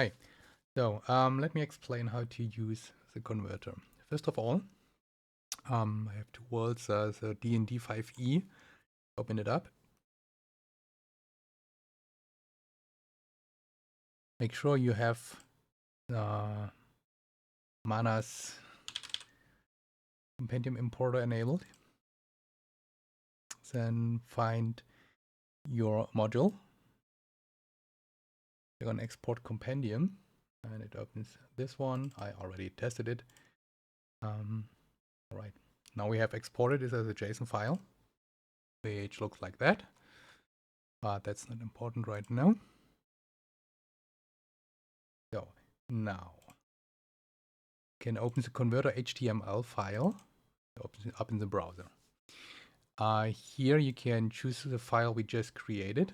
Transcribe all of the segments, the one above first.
Hi. So let me explain how to use the converter. First of all, I have two worlds, the D&D 5e. Open it up. Make sure you have Mana's Compendium Importer enabled. Then find your module. You're going to export Compendium, and it opens this one. I already tested it. All right. Now we have exported this as a JSON file, which looks like that. But that's not important right now. So now can open the converter HTML file, opens it up in the browser. Here you can choose the file we just created.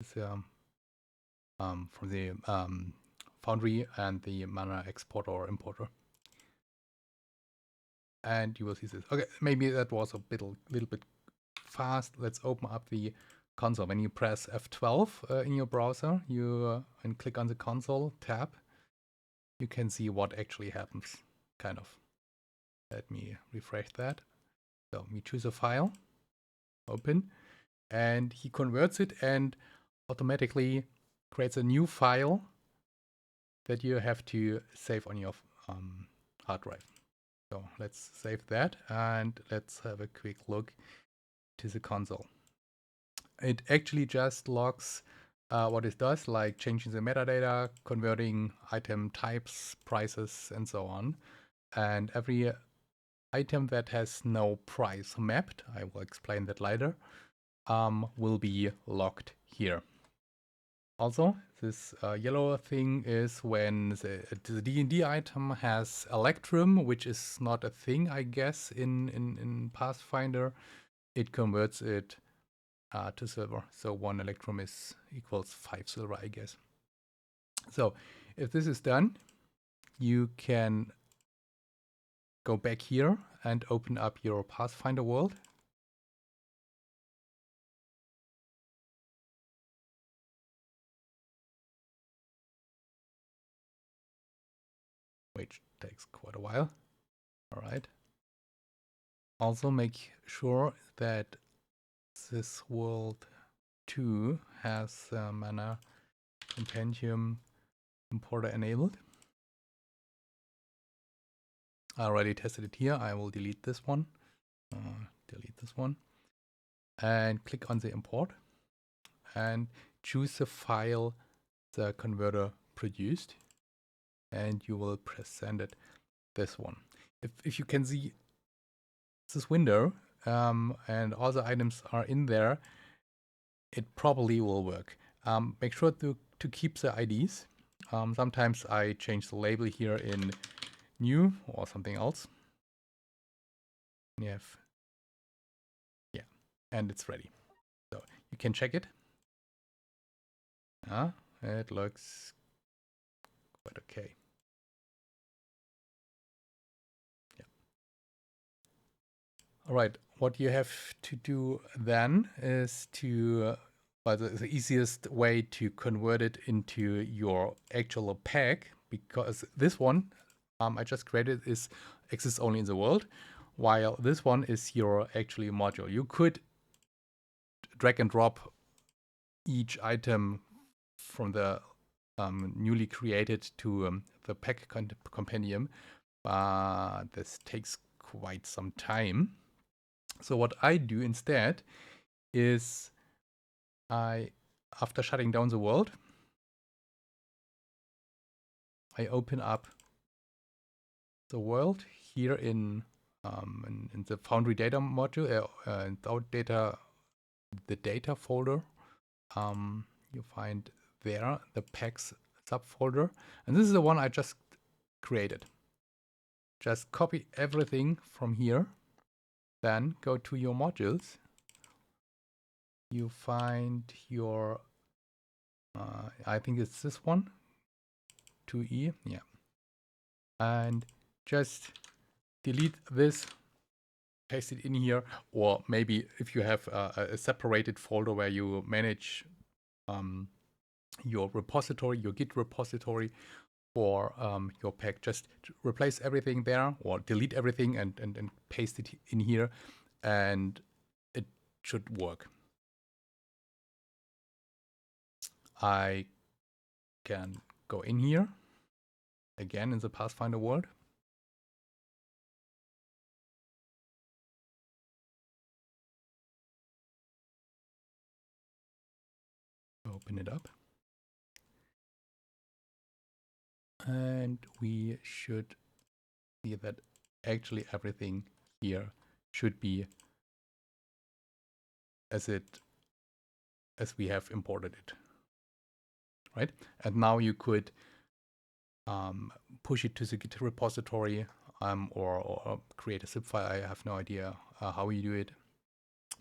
It's from the Foundry and the Mana exporter or importer. And you will see this. Okay, maybe that was a little bit fast. Let's open up the console. When you press F12 in your browser, you and click on the console tab, you can see what actually happens, kind of. Let me refresh that. So we choose a file, open, and he converts it and automatically creates a new file that you have to save on your hard drive. So let's save that and let's have a quick look to the console. It actually just logs what it does, like changing the metadata, converting item types, prices, and so on. And every item that has no price mapped, I will explain that later, will be logged here. Also, this yellow thing is when the D&D item has Electrum, which is not a thing, I guess, in Pathfinder. It converts it to silver. So 1 Electrum equals 5 silver, I guess. So if this is done, you can go back here and open up your Pathfinder world. Which takes quite a while. All right. Also make sure that this world 2 has Mana Compendium Importer enabled. I already tested it here. I will delete this one. And click on the import and choose the file the converter produced, and you will present it this one. If you can see this window and all the items are in there, it probably will work. Make sure to keep the IDs. Sometimes I change the label here in new or something else. Yeah, and it's ready. So you can check it. It looks quite okay. Yeah. All right. What you have to do then is to, the easiest way to convert it into your actual pack, because this one I just created exists only in the world, while this one is your actually module. You could drag and drop each item from the newly created to the pack compendium, but this takes quite some time. So what I do instead is after shutting down the world, I open up the world here in the Foundry data module, the data folder. You find there the packs subfolder, and this is the one I just created. Just copy everything from here, then go to your modules. You find your, I think it's this one, 2E, yeah. And just delete this, paste it in here, or maybe if you have a separated folder where you manage your repository, your Git repository for your pack. Just replace everything there or delete everything and paste it in here, and it should work. I can go in here again in the Pathfinder world. Open it up. And we should see that actually everything here should be as we have imported it, right? And now you could push it to the Git repository or create a zip file. I have no idea how you do it,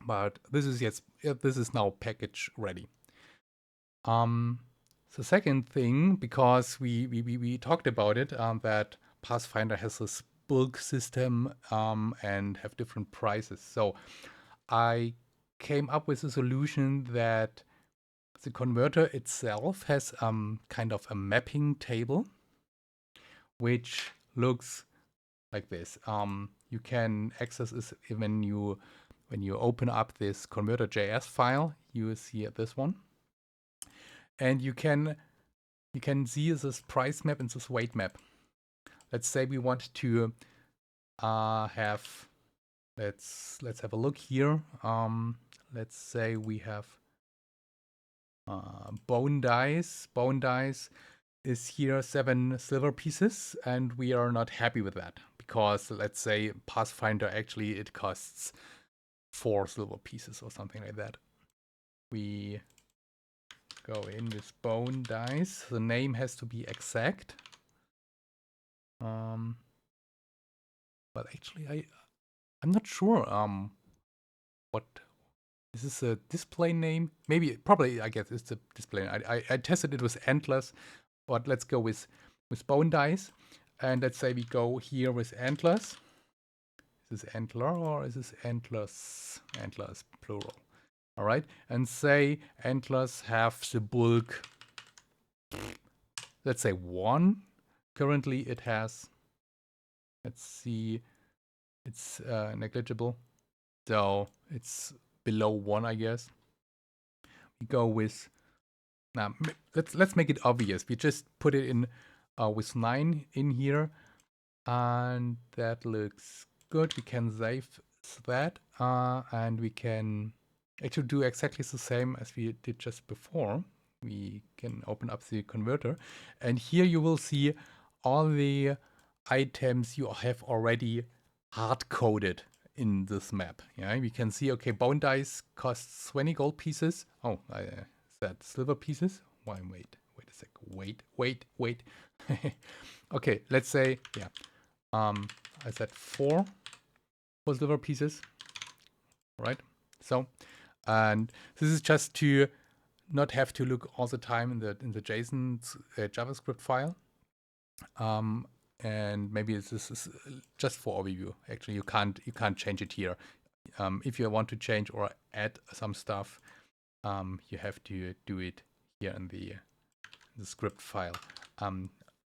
but this is now package ready. The second thing, because we talked about it, that Pathfinder has this bulk system and have different prices. So I came up with a solution that the converter itself has kind of a mapping table, which looks like this. You can access this when you open up this converter.js file. You see this one. And you can see this price map and this weight map. Let's say we want to have, let's have a look here. Let's say we have bone dice. Bone dice is here 7 silver pieces, and we are not happy with that because let's say Pathfinder actually it costs 4 silver pieces or something like that. We go in with bone dice. The name has to be exact. But actually, I'm not sure. What is this a display name? Maybe, probably. I guess it's a display name. I tested it with Antlers, but let's go with bone dice, and let's say we go here with Antlers. Is this antler or is this antlers? Antlers plural. All right, and say antlers have the bulk, let's say 1. Currently it has, let's see, it's negligible. So it's below 1, I guess. We go with, now let's make it obvious. We just put it in with 9 in here, and that looks good. We can save that, and we can actually do exactly the same as we did just before. We can open up the converter, and here you will see all the items you have already hard-coded in this map. Yeah, we can see, okay, bone dice costs 20 gold pieces. Oh, I said silver pieces. Why, wait a sec. Wait. Okay, let's say, yeah. I said 4 silver pieces, right? So, and this is just to not have to look all the time in the JSON JavaScript file. And maybe this is just for overview. Actually, you can't change it here. If you want to change or add some stuff, you have to do it here in the script file.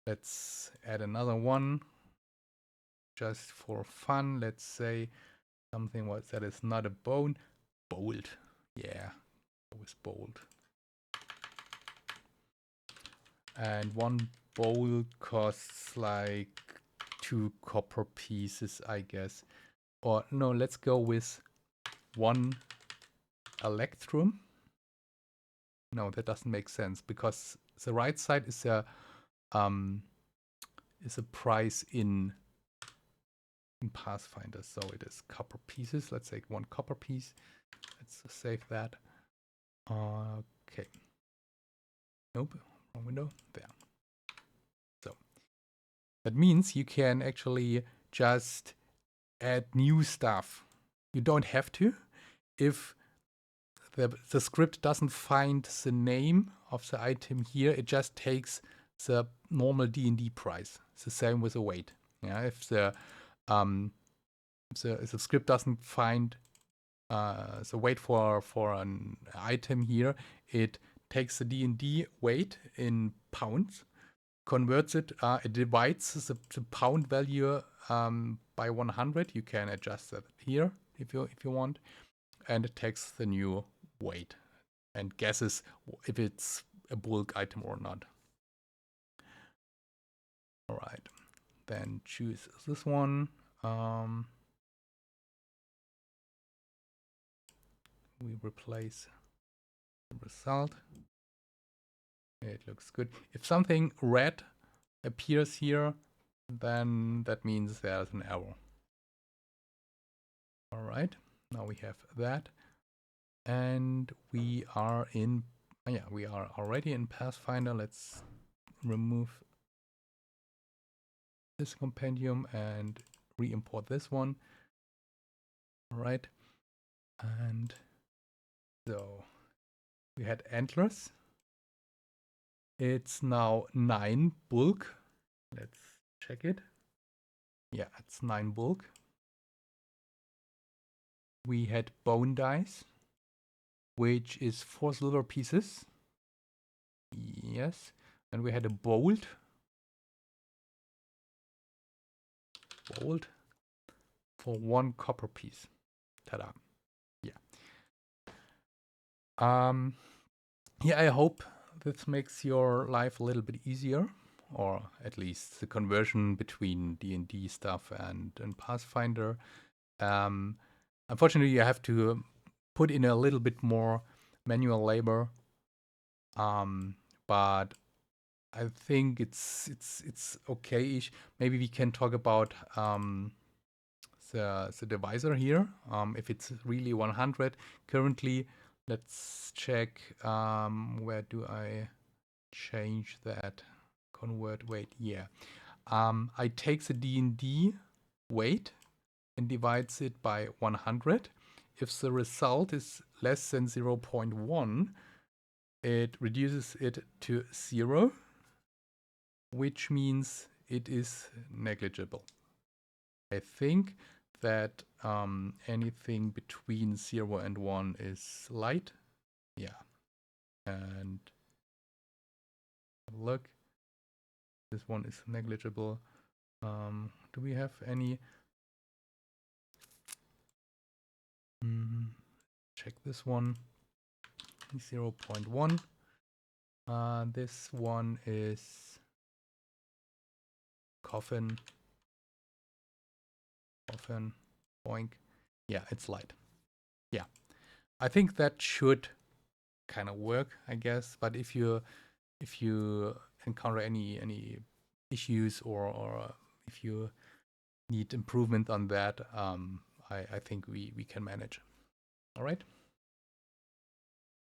Let's add another one just for fun. Let's say something that is not a bone. Bold. Yeah, always bold. And 1 bowl costs like 2 copper pieces, I guess. Or no, let's go with 1 electrum. No, that doesn't make sense because the right side is a price in Pathfinder, so it is copper pieces. Let's take 1 copper piece. Let's save that. Okay. Nope, wrong window. There. So that means you can actually just add new stuff. You don't have to. If the script doesn't find the name of the item here, it just takes the normal D&D price. It's the same with the weight. Yeah, if the script doesn't find the weight for an item here, it takes the D&D weight in pounds, converts it, it divides the pound value by 100. You can adjust that here if you want, and it takes the new weight and guesses if it's a bulk item or not. All right, then choose this one. We replace the result. It looks good. If something red appears here, then that means there's an error. All right, now we have that. And we are in, yeah, we are already in Pathfinder. Let's remove this compendium and re-import this one. All right, and so we had antlers. It's now 9 bulk. Let's check it. Yeah, it's 9 bulk. We had bone dice, which is 4 silver pieces. Yes, and we had a bolt. For 1 copper piece. Ta-da. Yeah. Yeah, I hope this makes your life a little bit easier, or at least the conversion between D&D stuff and Pathfinder. Unfortunately, you have to put in a little bit more manual labor, but I think it's okay-ish. Maybe we can talk about the divisor here. If it's really 100 currently, let's check. Where do I change that? Convert weight. Yeah. I take the D&D weight and divides it by 100. If the result is less than 0.1, it reduces it to 0, which means it is negligible. I think that anything between 0 and 1 is light. Yeah. And look, this one is negligible. Do we have any? Check this one. 0.1. This one is coffin. Boink. Yeah, it's light. Yeah, I think that should kind of work, I guess. But if you encounter any issues or if you need improvement on that, I think we can manage. All right.